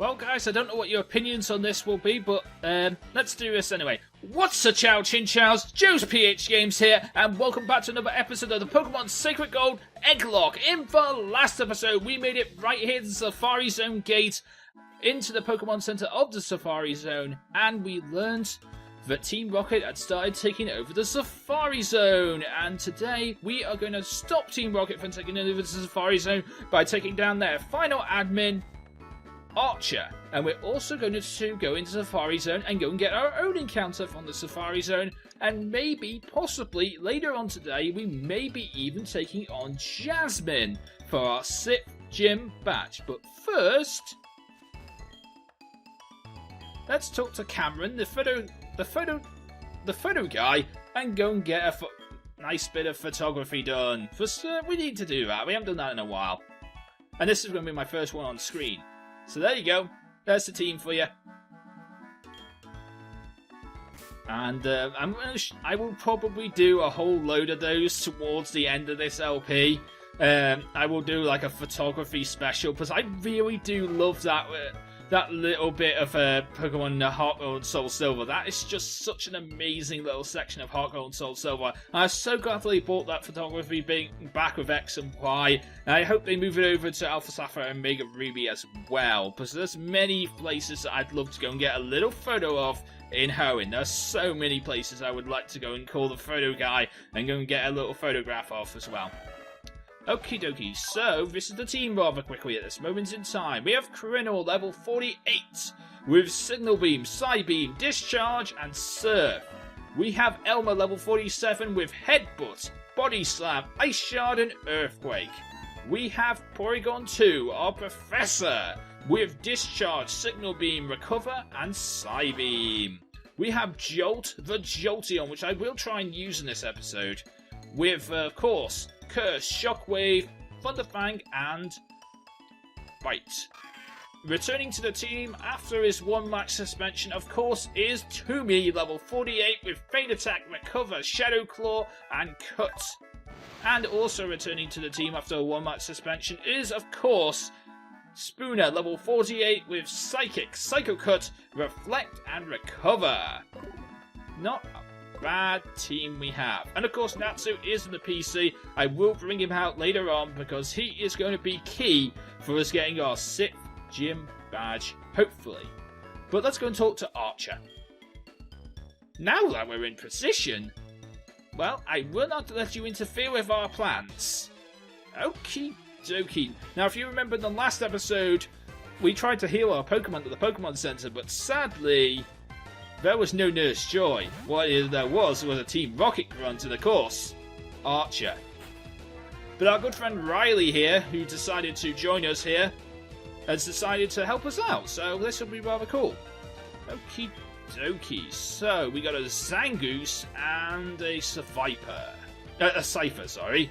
Well, guys, I don't know what your opinions on this will be, but let's do this anyway. What's a chow, Chinchows? JoesphGames here, and welcome back to another episode of the Pokemon Sacred Gold Egglocke. In the last episode, we made it right here to the Safari Zone gate, into the Pokemon Center of the Safari Zone, and we learned that Team Rocket had started taking over the Safari Zone. And today, we are going to stop Team Rocket from taking over the Safari Zone by taking down their final admin, Archer. And we're also going to go into Safari Zone and go and get our own encounter from the Safari Zone, and maybe, possibly, later on today, we may be even taking on Jasmine for our 6th gym badge. But first, let's talk to Cameron, the photo guy, and go and get a nice bit of photography done. First, we need to do that. We haven't done that in a while. And this is going to be my first one on screen. So there you go. There's the team for you. And I will probably do a whole load of those towards the end of this LP. I will do like a photography special, because I really do love that little bit of Pokemon Heart Gold and Soul Silver. That is just such an amazing little section of Heart Gold and Soul Silver. I'm so glad they brought that photography back with X and Y. And I hope they move it over to Alpha Sapphire and Mega Ruby as well, because there's many places that I'd love to go and get a little photo of in Hoenn. There's so many places I would like to go and call the photo guy and go and get a little photograph of as well. Okie dokie, so this is the team rather quickly at this moment in time. We have Criminal level 48 with Signal Beam, Psybeam, Discharge and Surf. We have Elmer level 47 with Headbutt, Body Slam, Ice Shard and Earthquake. We have Porygon 2, our Professor, with Discharge, Signal Beam, Recover and Psybeam. We have Jolt, the Jolteon, which I will try and use in this episode, with, of course, Curse, Shockwave, Thunderfang, and Bite. Returning to the team after his 1-match suspension, of course, is Toomey, level 48, with Feint Attack, Recover, Shadow Claw, and Cut. And also returning to the team after a 1-match suspension is, of course, Spooner, level 48, with Psychic, Psycho Cut, Reflect, and Recover. Not bad team we have. And of course Natsu is in the PC. I will bring him out later on because he is going to be key for us getting our 6th gym badge, hopefully. But let's go and talk to Archer. Now that we're in position, well, I will not let you interfere with our plans. Okie dokie. Now if you remember in the last episode, we tried to heal our Pokemon at the Pokemon Center, but sadly there was no Nurse Joy. What there was a Team Rocket grunt and, of course, Archer. But our good friend Riley here, who decided to join us here, has decided to help us out, so this will be rather cool. Okie dokie. So, we got a Zangoose and a Scyther. A Scyther, sorry.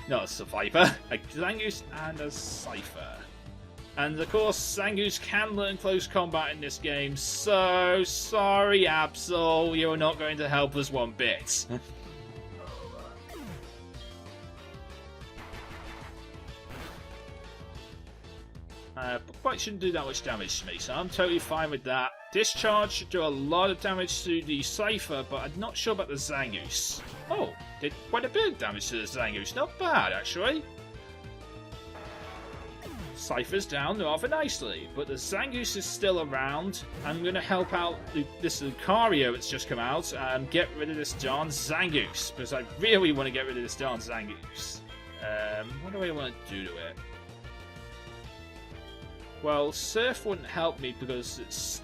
Not a Scyther. A Zangoose and a Scyther. And of course, Zangoose can learn close combat in this game, so sorry Absol, you're not going to help us one bit. But Bite shouldn't do that much damage to me, so I'm totally fine with that. Discharge should do a lot of damage to the Scyther, but I'm not sure about the Zangoose. Oh, did quite a bit of damage to the Zangoose, not bad actually. Scyther's down rather nicely, but the Zangoose is still around. I'm going to help out this Lucario that's just come out and get rid of this darn Zangoose, because I really want to get rid of this darn Zangoose. What do I want to do to it? Well, Surf wouldn't help me because it's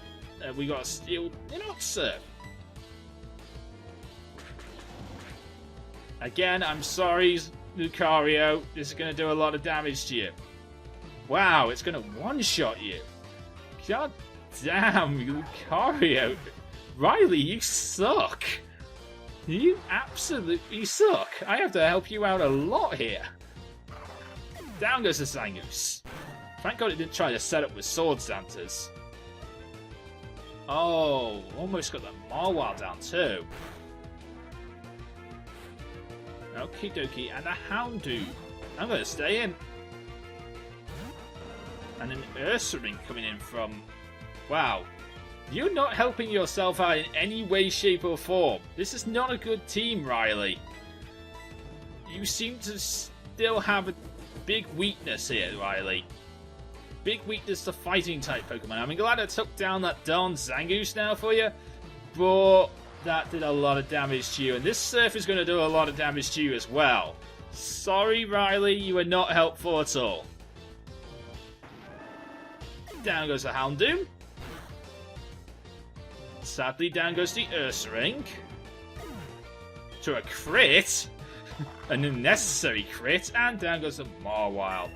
we got to steal. You know what, Surf? Again, I'm sorry, Lucario. This is going to do a lot of damage to you. Wow, it's going to one-shot you. God damn, Lucario. Riley, you suck. You absolutely suck. I have to help you out a lot here. Down goes the Zangoose. Thank God it didn't try to set up with Sword Santas. Oh, almost got the Marwile down too. Okie dokie, and a Houndoom. I'm going to stay in. And an Ursaring coming in from... Wow. You're not helping yourself out in any way, shape or form. This is not a good team, Riley. You seem to still have a big weakness here, Riley. Big weakness to fighting type Pokemon. I'm glad I took down that darn Zangoose now for you, but that did a lot of damage to you, and this Surf is going to do a lot of damage to you as well. Sorry, Riley, you were not helpful at all. Down goes the Houndoom. Sadly, down goes the Ursaring. To a crit. An unnecessary crit. And down goes the Mawile.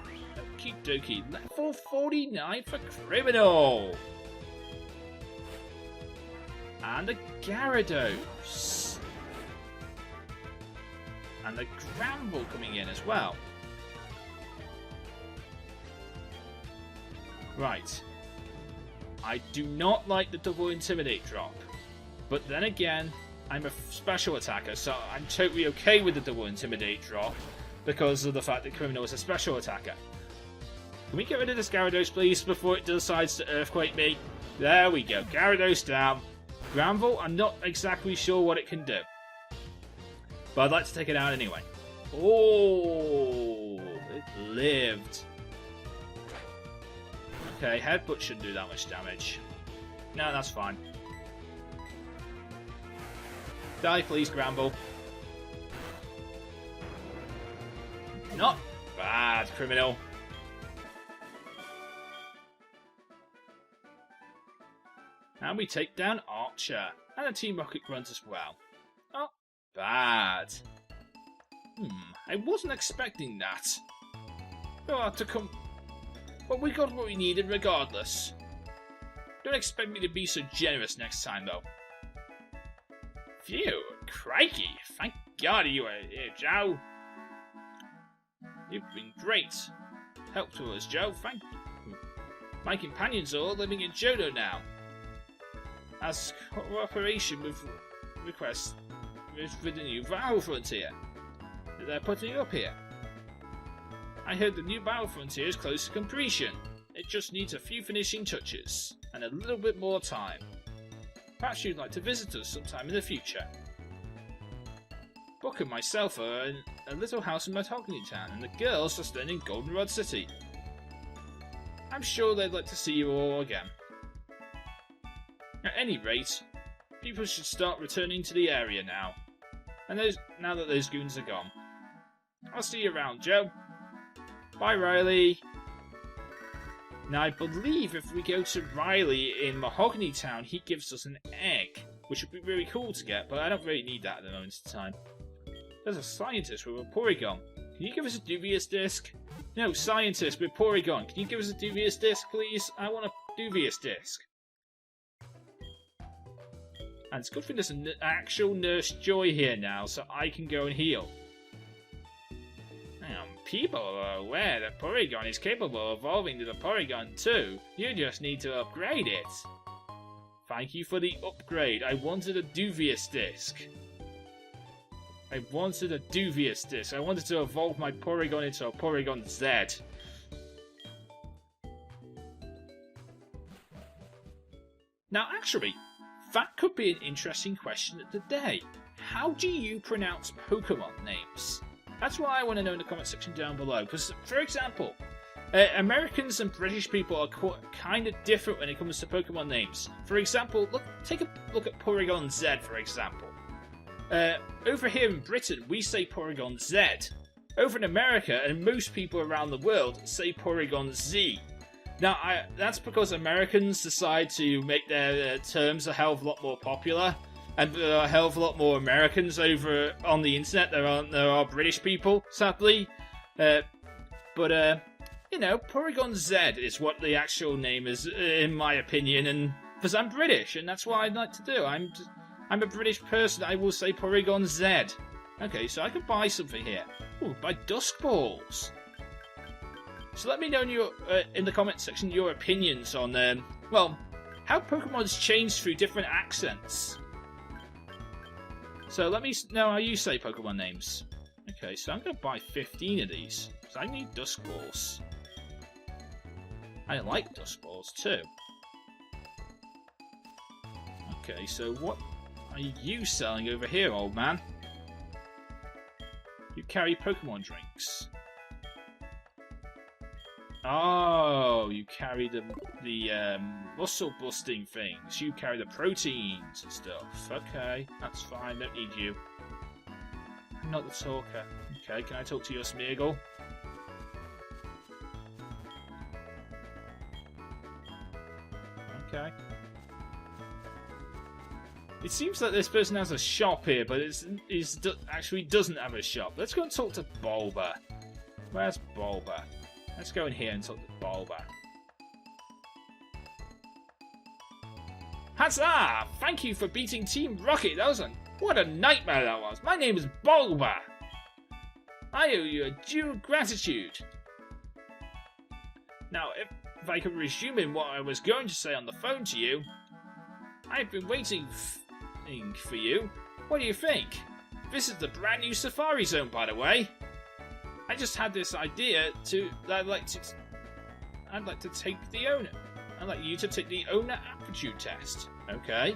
Okie dokie. Level 49 for Criminal. And a Gyarados. And a Granbull coming in as well. Right. I do not like the double Intimidate drop. But then again, I'm a special attacker, so I'm totally okay with the double Intimidate drop because of the fact that Criminal is a special attacker. Can we get rid of this Gyarados, please, before it decides to Earthquake me? There we go. Gyarados down. Granbull, I'm not exactly sure what it can do. But I'd like to take it out anyway. Oh, it lived. Okay, Headbutt shouldn't do that much damage. No, that's fine. Die, please, Granbull. Not bad, Criminal. And we take down Archer. And a Team Rocket Grunt as well. Not bad. I wasn't expecting that. We'll have to come... But we got what we needed regardless. Don't expect me to be so generous next time, though. Phew, crikey. Thank God you are here, Joe. You've been great. Help to us, Joe. Thank you. My companions are all living in Johto now. As cooperation with requests with the new Battle Frontier. They're putting it up here. I heard the new Battle Frontier is close to completion. It just needs a few finishing touches, and a little bit more time. Perhaps you'd like to visit us sometime in the future. Book and myself are in a little house in Mahogany Town, and the girls are staying in Goldenrod City. I'm sure they'd like to see you all again. At any rate, people should start returning to the area now. And now that those goons are gone. I'll see you around, Joe. Bye, Riley. Now, I believe if we go to Riley in Mahogany Town, he gives us an egg, which would be really cool to get, but I don't really need that at the moment in time. There's a scientist with a Porygon. Can you give us a Dubious Disc? No, scientist with Porygon. Can you give us a Dubious Disc, please? I want a Dubious Disc. And it's good for there's an actual Nurse Joy here now, so I can go and heal. People are aware that Porygon is capable of evolving to the Porygon 2. You just need to upgrade it. Thank you for the upgrade. I wanted a Dubious Disc. I wanted a Dubious Disc. I wanted to evolve my Porygon into a Porygon Z. Now, actually, that could be an interesting question of the day. How do you pronounce Pokemon names? That's what I want to know in the comment section down below. Because, for example, Americans and British people are kind of different when it comes to Pokemon names. For example, take a look at Porygon Z, for example. Over here in Britain, we say Porygon Z. Over in America, and most people around the world, say Porygon Z. Now, that's because Americans decide to make their terms a hell of a lot more popular. And there are a hell of a lot more Americans over on the internet than there are British people, sadly. You know, Porygon Z is what the actual name is, in my opinion, and because I'm British, and that's what I'd like to do. I'm a British person, I will say Porygon Z. Okay, so I can buy something here. Ooh, buy Dusk Balls. So let me know in the comment section your opinions on, well, how Pokemon's changed through different accents. So let me know how you say Pokemon names. Okay, so I'm going to buy 15 of these, because I need Dusk Balls. I like dust balls too. Okay, so what are you selling over here, old man? You carry Pokemon drinks. Oh, you carry the muscle busting things. You carry the proteins and stuff. Okay, that's fine. Don't need you. I'm not the talker. Okay, can I talk to your Smeargle? Okay. It seems like this person has a shop here, but it actually doesn't have a shop. Let's go and talk to Bulba. Where's Bulba? Let's go in here and talk to Bulba. Huzzah! Thank you for beating Team Rocket. What a nightmare that was. My name is Bulba. I owe you a due gratitude. Now, if I could resume what I was going to say on the phone to you, I've been waiting for you. What do you think? This is the brand new Safari Zone, by the way. I just had this idea I'd like to take the owner. I'd like you to take the owner aptitude test. Okay.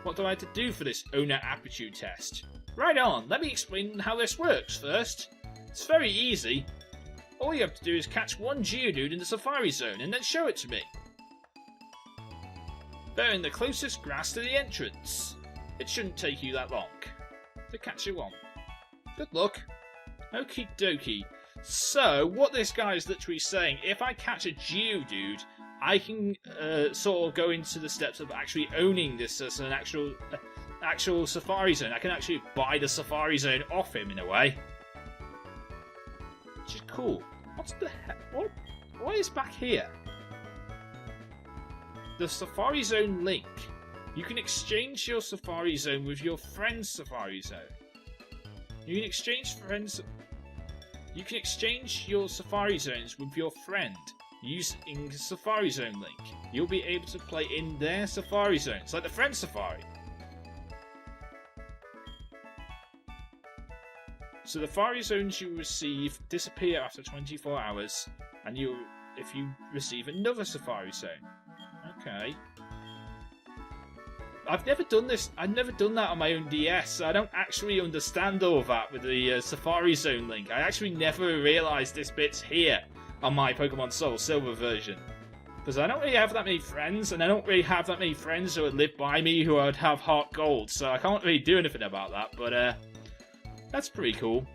What do I have to do for this owner aptitude test? Right on. Let me explain how this works first. It's very easy. All you have to do is catch one Geodude in the Safari Zone and then show it to me. They're in the closest grass to the entrance. It shouldn't take you that long to catch you one. Good luck. Okie dokie. So, what this guy is literally saying, if I catch a Geodude, I can sort of go into the steps of actually owning this as an actual Safari Zone. I can actually buy the Safari Zone off him in a way. Which is cool. What's the heck? What is back here? The Safari Zone link. You can exchange your Safari Zone with your friend's Safari Zone. You can exchange your Safari Zones with your friend using the Safari Zone link. You'll be able to play in their Safari Zones, like the Friend Safari. So the Safari Zones you receive disappear after 24 hours, and if you receive another Safari Zone. Okay. I've never done this. I've never done that on my own DS, so I don't actually understand all of that with the Safari Zone link. I actually never realised this bit's here on my Pokemon Soul Silver version. Because I don't really have that many friends, and I don't really have that many friends who would live by me who would have Heart Gold, so I can't really do anything about that, but that's pretty cool.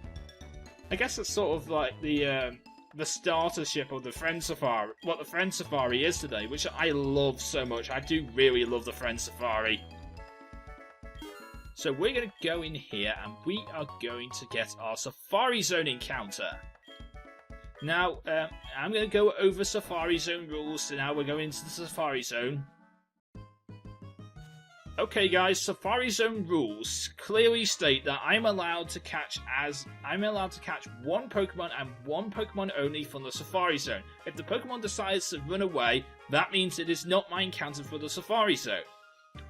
I guess it's sort of like the startership of the Friend Safari, what the Friend Safari is today, which I love so much. I do really love the Friend Safari. So we're going to go in here and we are going to get our Safari Zone encounter. Now, I'm going to go over Safari Zone rules, so now we're going into the Safari Zone. Okay guys, Safari Zone rules clearly state that I'm allowed to catch one Pokemon and one Pokemon only from the Safari Zone. If the Pokemon decides to run away, that means it is not my encounter for the Safari Zone.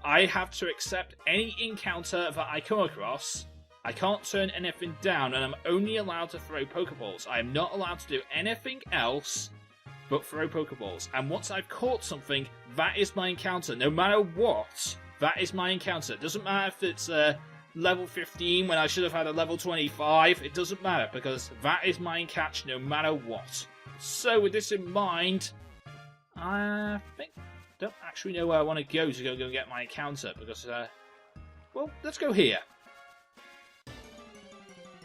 I have to accept any encounter that I come across. I can't turn anything down, and I'm only allowed to throw Pokeballs. I am not allowed to do anything else but throw Pokeballs. And once I've caught something, that is my encounter, no matter what. That is my encounter. It doesn't matter if it's level 15 when I should have had a level 25. It doesn't matter, because that is my catch no matter what. So with this in mind, I don't actually know where I want to go and get my encounter, because, well, let's go here.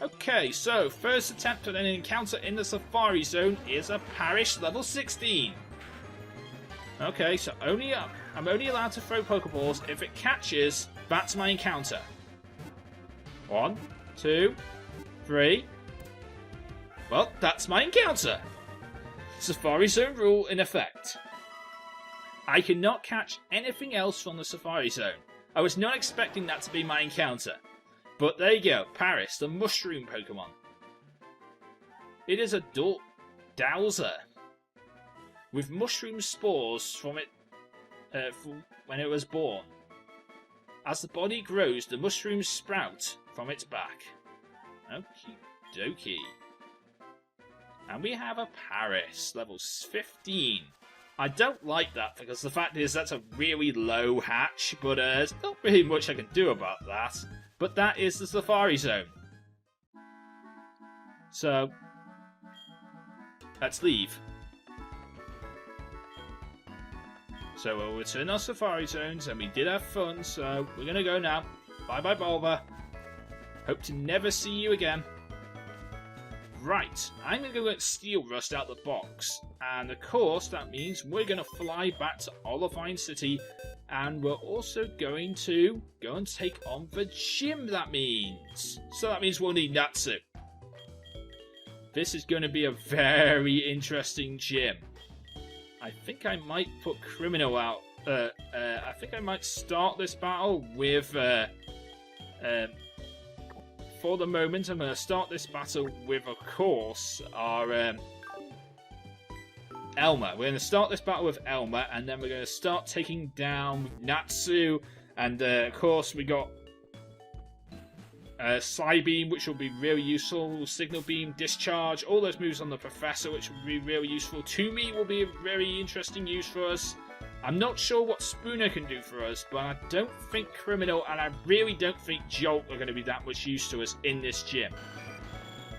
Okay, so first attempt at an encounter in the Safari Zone is a Parish level 16. Okay, so I'm only allowed to throw Pokeballs. If it catches, that's my encounter. 1, 2, 3. Well, that's my encounter. Safari Zone rule in effect. I cannot catch anything else from the Safari Zone. I was not expecting that to be my encounter. But there you go, Paris, the mushroom Pokemon. It is a Dowser with mushroom spores from it when it was born. As the body grows, the mushrooms sprout from its back. Okie dokie. And we have a Paris, level 15. I don't like that, because the fact is that's a really low hatch, but there's not really much I can do about that. But that is the Safari Zone. So, let's leave. So we'll return our Safari Zones, and we did have fun, so we're going to go now. Bye-bye, Bulba. Hope to never see you again. Right, I'm going to go get Steel Rust out the box. And of course, that means we're going to fly back to Olivine City. And we're also going to go and take on the gym, that means. So that means we'll need Natsu. This is going to be a very interesting gym. I think I might put Criminal out. I think I might start this battle with... for the moment, I'm going to start this battle with, of course, our Elmer. We're going to start this battle with Elmer, and then we're going to start taking down Natsu, and of course we got Psybeam, which will be really useful, Signal Beam, Discharge, all those moves on the Professor, which will be really useful. Toomey will be a very interesting use for us. I'm not sure what Spooner can do for us, but I don't think Criminal and I really don't think Jolt are going to be that much use to us in this gym.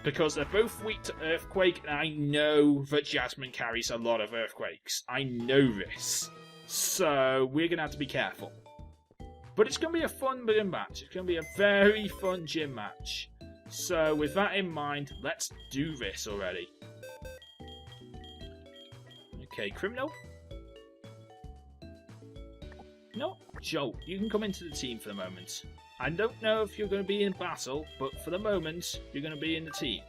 Because they're both weak to Earthquake, and I know that Jasmine carries a lot of Earthquakes. I know this. So, we're going to have to be careful. But it's going to be a fun gym match. It's going to be a very fun gym match. So, with that in mind, let's do this already. Okay, Criminal. No, Jolt, you can come into the team for the moment. I don't know if you're going to be in battle, but for the moment, you're going to be in the team.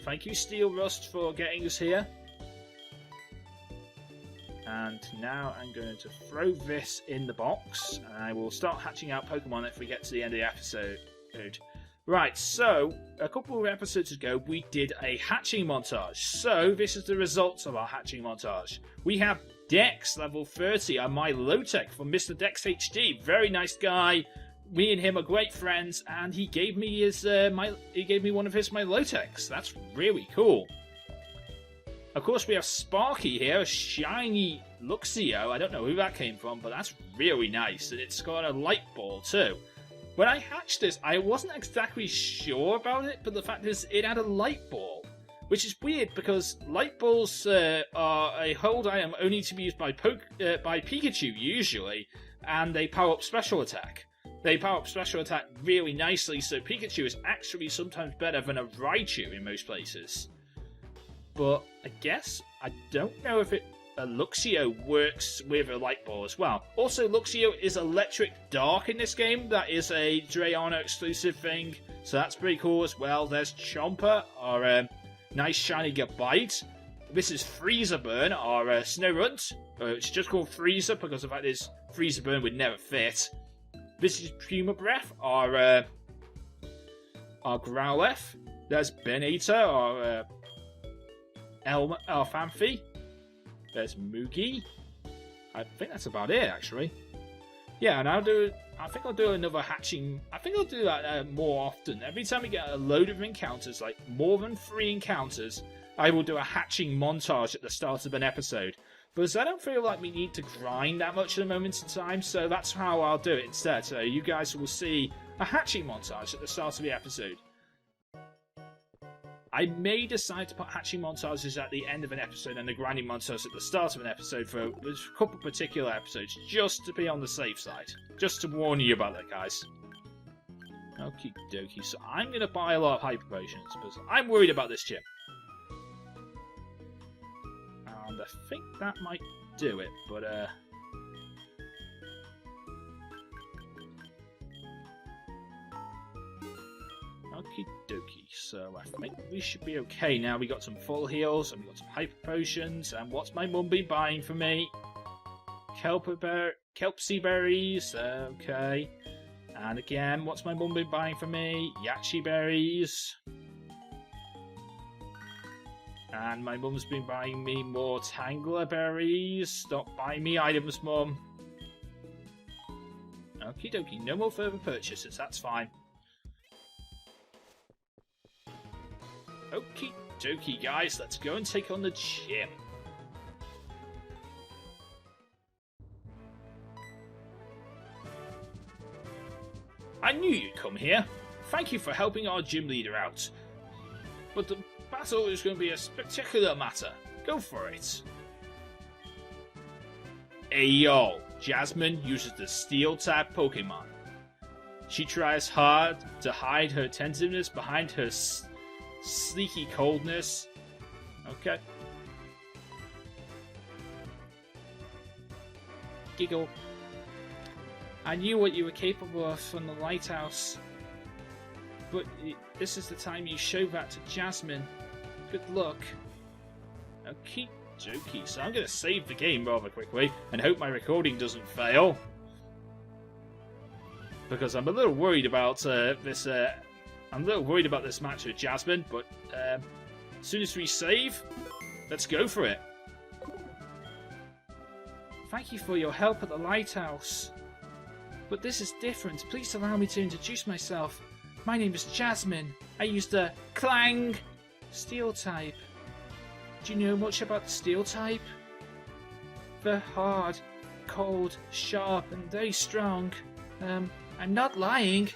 Thank you, Steel Rust, for getting us here. And now I'm going to throw this in the box, and I will start hatching out Pokemon if we get to the end of the episode. Right, so, a couple of episodes ago, we did a hatching montage. So, this is the results of our hatching montage. We have Dex, level 30, and my Lotec from Mr. Dex HD. Very nice guy. Me and him are great friends, and he gave me his he gave me one of his Milotecs. That's really cool. Of course, we have Sparky here, a shiny Luxio. I don't know who that came from, but that's really nice, and it's got a light ball too. When I hatched this, I wasn't exactly sure about it, but the fact is, it had a light ball. Which is weird, because light balls are a hold item only to be used by Pikachu, usually, and they power up special attack. They power up special attack really nicely, so Pikachu is actually sometimes better than a Raichu in most places. But I guess, I don't know if a Luxio works with a light ball as well. Also, Luxio is Electric Dark in this game. That is a Drayana exclusive thing, so that's pretty cool as well. There's Chomper, our... nice shiny Gabite. This is Freezer Burn, our Snorunt. It's just called Freezer because the fact is Freezer Burn would never fit. This is Puma Breath, our Growlithe. There's Benator, our Phanpy. There's Moogie. I think that's about it, actually. Yeah, and I think I'll do another hatching. I think I'll do that more often. Every time we get a load of encounters, like more than 3 encounters, I will do a hatching montage at the start of an episode. Because I don't feel like we need to grind that much at the moment in time, so that's how I'll do it instead. So you guys will see a hatching montage at the start of the episode. I may decide to put hatching montages at the end of an episode and the grinding montage at the start of an episode for a couple particular episodes, just to be on the safe side. Just to warn you about that, guys. Okie dokie, so I'm going to buy a lot of Hyper Potions, because I'm worried about this gym. And I think that might do it, but okie dokie, so I think we should be okay now. We got some full heals, and we got some Hyper Potions, and what's my mum been buying for me? Kelpsy berries, okay. And again, what's my mum been buying for me? Yachi berries. And my mum's been buying me more Tangler berries. Stop buying me items, mum. Okie dokie, no more further purchases, that's fine. Okie dokie, guys, let's go and take on the gym. I knew you'd come here. Thank you for helping our gym leader out. But the battle is going to be a spectacular matter. Go for it. Ayo, Jasmine uses the Steel-type Pokemon. She tries hard to hide her tentativeness behind her sleeky coldness. Okay. Giggle. I knew what you were capable of from the lighthouse. But this is the time you show that to Jasmine. Good luck. Okie dokie. So I'm going to save the game rather quickly and hope my recording doesn't fail. Because I'm a little worried about this. I'm a little worried about this match with Jasmine. But as soon as we save, let's go for it. Thank you for your help at the lighthouse. But this is different. Please allow me to introduce myself. My name is Jasmine. I use the Clang Steel type. Do you know much about the Steel type? They're hard, cold, sharp, and very strong. I'm not lying.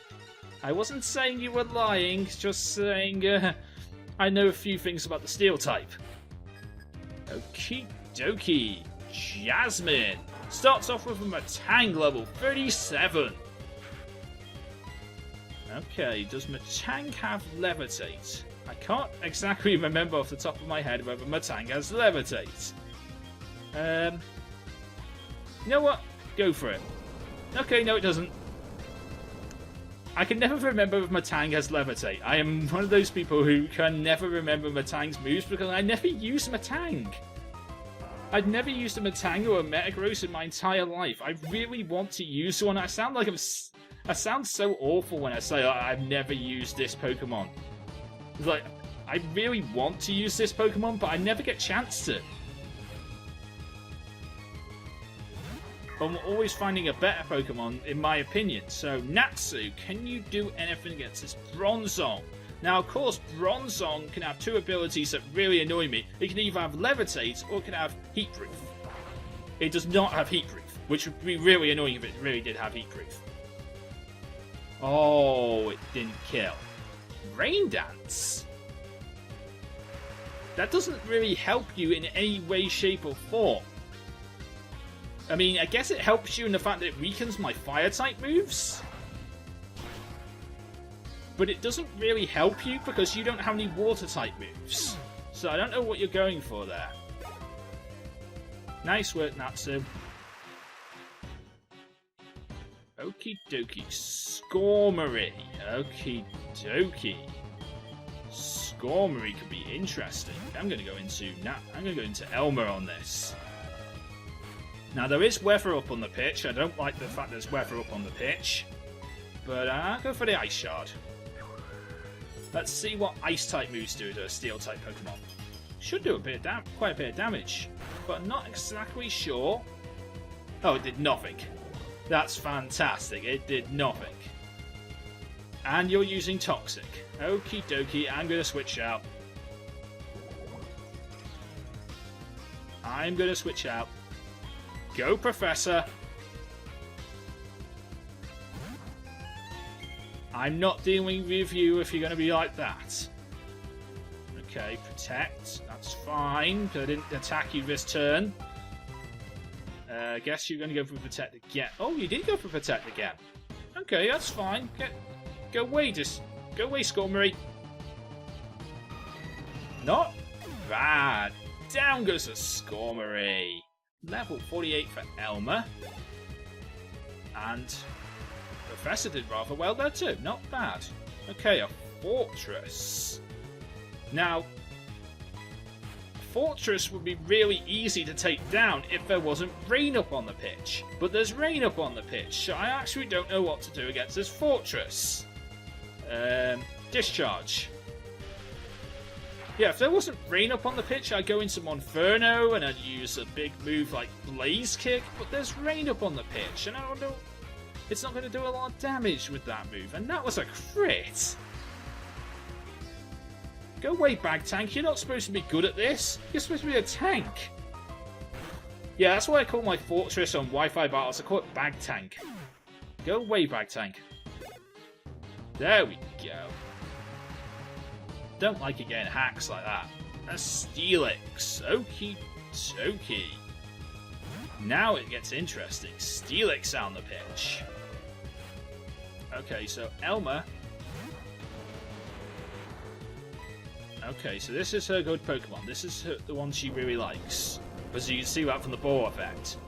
I wasn't saying you were lying, just saying I know a few things about the Steel type. Okie dokie. Jasmine starts off with a Matang level 37. Okay, does Matang have Levitate? I can't exactly remember off the top of my head whether Matang has Levitate. You know what? Go for it. Okay, no it doesn't. I can never remember if Matang has Levitate. I am one of those people who can never remember Matang's moves because I never use Matang. I've never used a Matang or a Metagross in my entire life. I really want to use one. I sound so awful when I say I've never used this Pokemon. It's like, I really want to use this Pokemon, but I never get a chance to. I'm always finding a better Pokemon, in my opinion. So, Natsu, can you do anything against this Bronzong? Now, of course, Bronzong can have two abilities that really annoy me. It can either have Levitate or it can have Heat Proof. It does not have Heat Proof, which would be really annoying if it really did have Heat Proof. Oh, it didn't kill. Rain Dance? That doesn't really help you in any way, shape, or form. I mean, I guess it helps you in the fact that it weakens my Fire-type moves. But it doesn't really help you because you don't have any Water-type moves. So I don't know what you're going for there. Nice work, Natsu. Okie dokie. Skormory. Okie dokie. Skormory could be interesting. I'm going to go into Elmer on this. Now there is weather up on the pitch. I don't like the fact there's weather up on the pitch. But I'll go for the Ice Shard. Let's see what Ice-type moves do to a Steel-type Pokemon. Should do quite a bit of damage, but I'm not exactly sure. Oh, it did nothing. That's fantastic. It did nothing. And you're using Toxic. Okie dokie, I'm going to switch out. I'm going to switch out. Go, Professor. I'm not dealing with you if you're going to be like that. Okay, Protect. That's fine, but I didn't attack you this turn. I guess you're going to go for Protect again. Oh, you did go for Protect again. Okay, that's fine. Go away, Skormory. Not bad. Down goes the Skormory. Level 48 for Elmer. And Professor did rather well there too. Not bad. Okay, a Fortress. Now, Fortress would be really easy to take down if there wasn't rain up on the pitch. But there's rain up on the pitch, so I actually don't know what to do against this Fortress. Discharge. Yeah, if there wasn't rain up on the pitch, I'd go into Monferno and I'd use a big move like Blaze Kick, but there's rain up on the pitch, and I don't know. It's not going to do a lot of damage with that move, and that was a crit. Go away, Bag Tank. You're not supposed to be good at this. You're supposed to be a tank. Yeah, that's why I call my Fortress on Wi-Fi battles. I call it Bag Tank. Go away, Bag Tank. There we go. Don't like it getting hacks like that. A Steelix. Okie dokie. Now it gets interesting. Steelix on the pitch. Okay, so Elmer. Okay, so this is her good Pokemon. This is the one she really likes. As you can see that from the ball effect.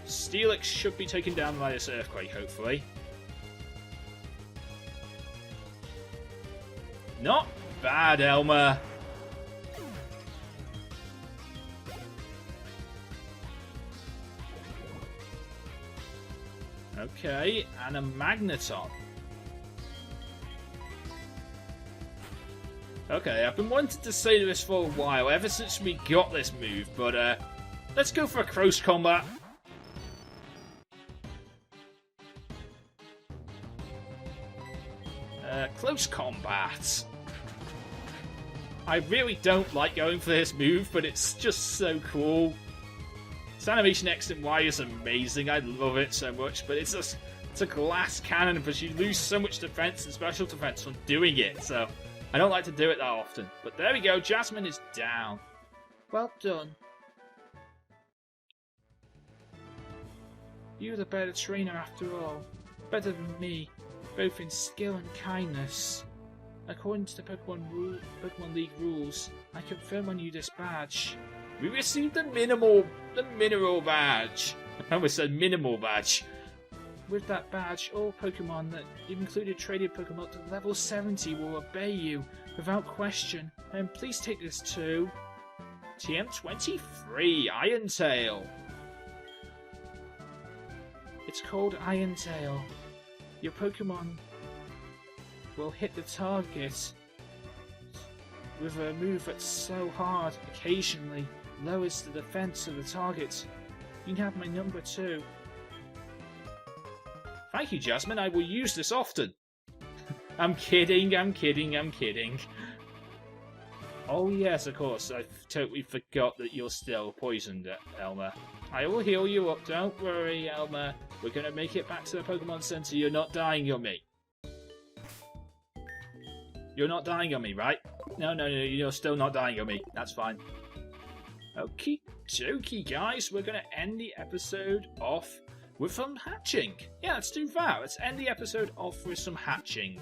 Steelix should be taken down by this Earthquake, hopefully. Not bad, Elmer. Okay, and a Magneton. Okay, I've been wanting to say this for a while, ever since we got this move, but let's go for a close combat. Close combat. I really don't like going for this move, but it's just so cool. Its animation X and Y is amazing. I love it so much, but it's a glass cannon, but you lose so much defense and special defense from doing it, so I don't like to do it that often. But there we go, Jasmine is down. Well done. You're the better trainer after all. Better than me, both in skill and kindness. According to the Pokemon League rules, I confirm on you this badge. We received the mineral badge. I almost said minimal badge. With that badge, all Pokemon that included traded Pokemon to level 70 will obey you without question. And please take this to TM23 Iron Tail. It's called Iron Tail. Your Pokemon will hit the target with a move that's so hard, occasionally lowers the defense of the target. You can have my number too. Thank you, Jasmine. I will use this often. I'm kidding. Oh yes, of course. I totally forgot that you're still poisoned, Elmer. I will heal you up. Don't worry, Elmer. We're going to make it back to the Pokemon Center. You're not dying on me. You're not dying on me, right? No, you're still not dying on me. That's fine. Okie dokie, guys. We're going to end the episode off with some hatching. Yeah, let's do that. Let's end the episode off with some hatching.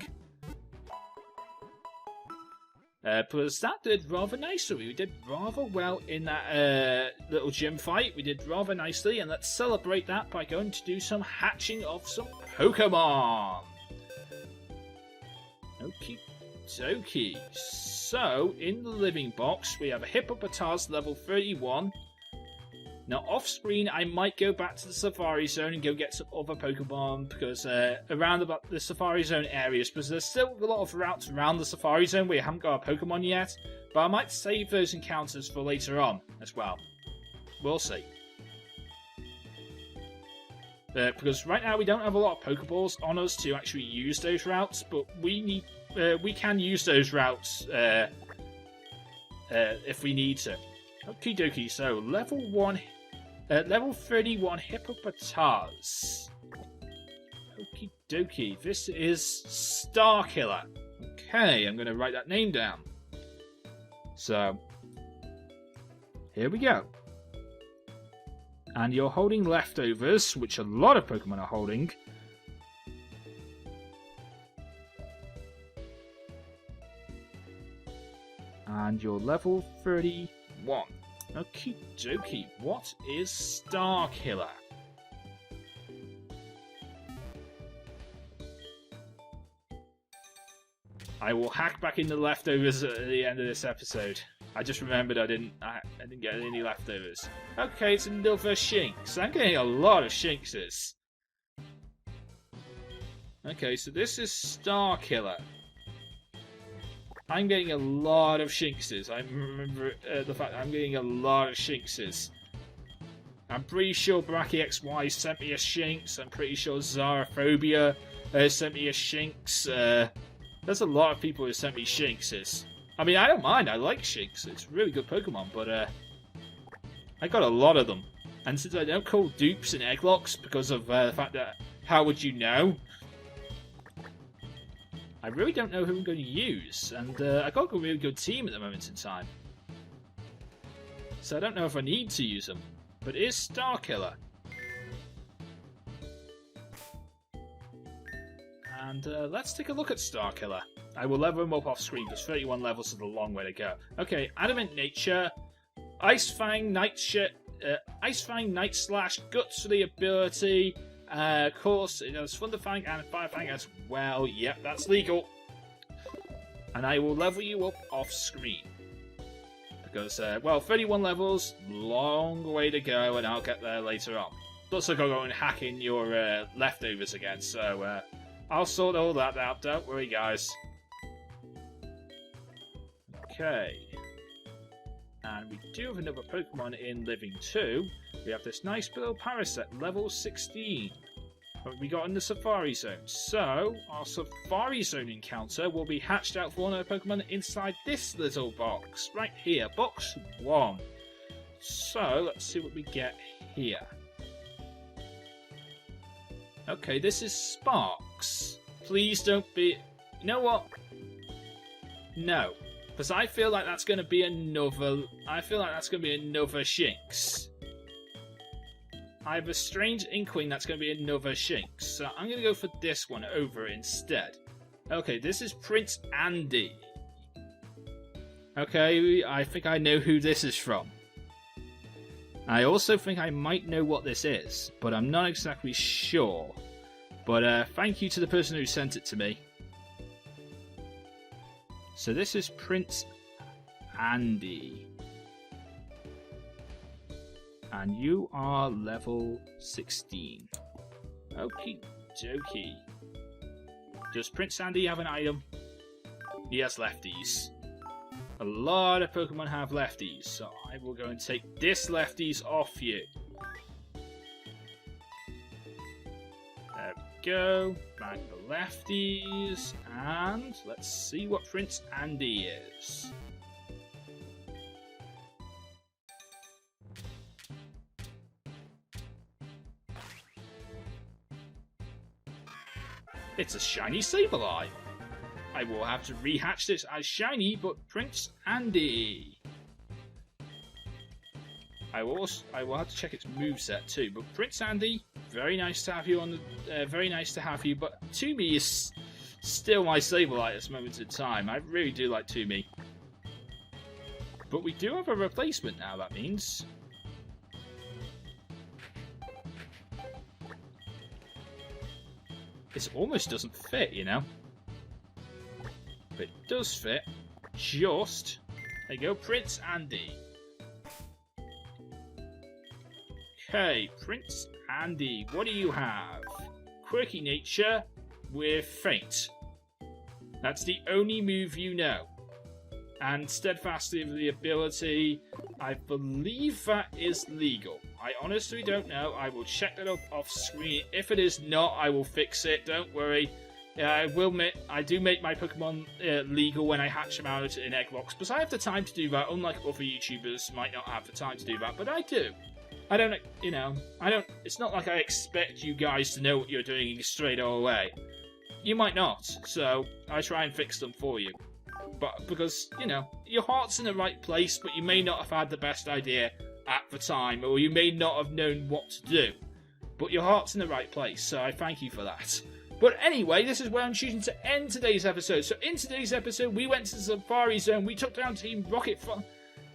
Because that did rather nicely. We did rather well in that little gym fight. We did rather nicely, and let's celebrate that by going to do some hatching of some Pokemon. Okie dokie. So, in the living box, we have a Hippopotas level 31. Now, off screen, I might go back to the Safari Zone and go get some other Pokemon, because around about the Safari Zone areas, because there's still a lot of routes around the Safari Zone where you haven't got a Pokemon yet, but I might save those encounters for later on as well. We'll see. Because right now we don't have a lot of Pokeballs on us to actually use those routes, but we can use those routes if we need to. Okie dokie, so level 31 Hippopotas. Okie dokie, this is Starkiller. Okay, I'm going to write that name down. So, here we go. And you're holding leftovers, which a lot of Pokemon are holding. And you're level 31. Okie dokie, what is Starkiller? I will hack back in the leftovers at the end of this episode. I just remembered I didn't get any leftovers. Okay, it's another Shinx. I'm getting a lot of Shinxes. Okay, so this is Starkiller. I'm getting a lot of Shinxes. I remember the fact that I'm getting a lot of Shinxes. I'm pretty sure Bracky XY sent me a Shinx. I'm pretty sure Zaraphobia sent me a Shinx. There's a lot of people who sent me Shinxes. I mean, I don't mind. I like Shinx. It's a really good Pokemon, but I got a lot of them. And since I don't call dupes and Egglocks because of the fact that how would you know? I really don't know who I'm going to use, and I got a really good team at the moment in time. So I don't know if I need to use them. But it is Starkiller. And let's take a look at Starkiller. I will level him up off screen because 31 levels is a long way to go. Okay, Adamant Nature, Ice Fang, Night Slash, Guts for the ability. Of course, it has Thunder Fang and Fire Fang as well. Yep, that's legal. And I will level you up off screen. Because, well, 31 levels, long way to go, and I'll get there later on. Plus, I've got to go and hack in your leftovers again, so I'll sort all that out. Don't worry, guys. Okay. And we do have another Pokemon in Living 2. We have this nice little Parasect, level 16. What we got in the Safari Zone. So, our Safari Zone encounter will be hatched out for one of the Pokemon inside this little box. Right here, box 1. So, let's see what we get here. Okay, this is Sparks. Please don't be... You know what? No. Because I feel like that's going to be another... Shinx. I have a strange inkling that's going to be another Shinx, so I'm going to go for this one over instead. Okay, this is Prince Andy. Okay, I think I know who this is from. I also think I might know what this is, but I'm not exactly sure. But thank you to the person who sent it to me. So this is Prince Andy. And you are level 16. Okie dokie. Does Prince Andy have an item? He has lefties. A lot of Pokemon have lefties, so I will go and take this lefties off you. There we go. Back the lefties. And let's see what Prince Andy is. It's a shiny Sableye. I will have to rehatch this as shiny, but Prince Andy. I will have to check its moveset too. But Prince Andy, very nice to have you on the. Very nice to have you. But Toomey is still my Sableye at this moment in time. I really do like Toomey. But we do have a replacement now. That means. It almost doesn't fit, you know. But it does fit. Just. There you go, Prince Andy. Okay, Prince Andy, what do you have? Quirky nature with Faint. That's the only move you know. And Steadfastly of the ability, I believe that is legal. I honestly don't know. I will check that up off screen. If it is not, I will fix it. Don't worry. I do make my Pokemon legal when I hatch them out in Egglocks, because I have the time to do that, unlike other YouTubers might not have the time to do that, but I do. I don't, it's not like I expect you guys to know what you're doing straight away. You might not, so I try and fix them for you. But because, your heart's in the right place, but you may not have had the best idea at the time, or you may not have known what to do. But your heart's in the right place, so I thank you for that. But anyway, this is where I'm choosing to end today's episode. So in today's episode, we went to the Safari Zone, we took down Team Rocket,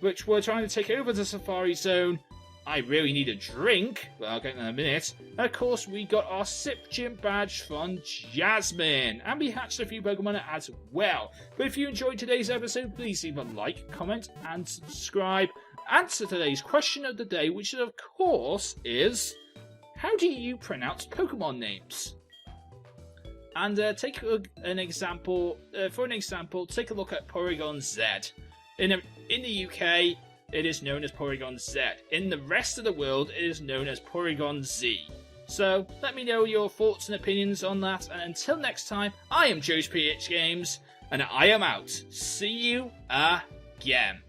which were trying to take over the Safari Zone. I really need a drink, but I'll get that in a minute. And of course, we got our Sip Gym badge from Jasmine, and we hatched a few Pokemon as well. But if you enjoyed today's episode, please leave a like, comment, and subscribe. Answer today's question of the day, which of course is, how do you pronounce Pokemon names? And take an example. For an example, take a look at Porygon Z. In the UK, it is known as Porygon Z. In the rest of the world, it is known as Porygon Z. So, let me know your thoughts and opinions on that, and until next time, I am JoesphGames, and I am out. See you again.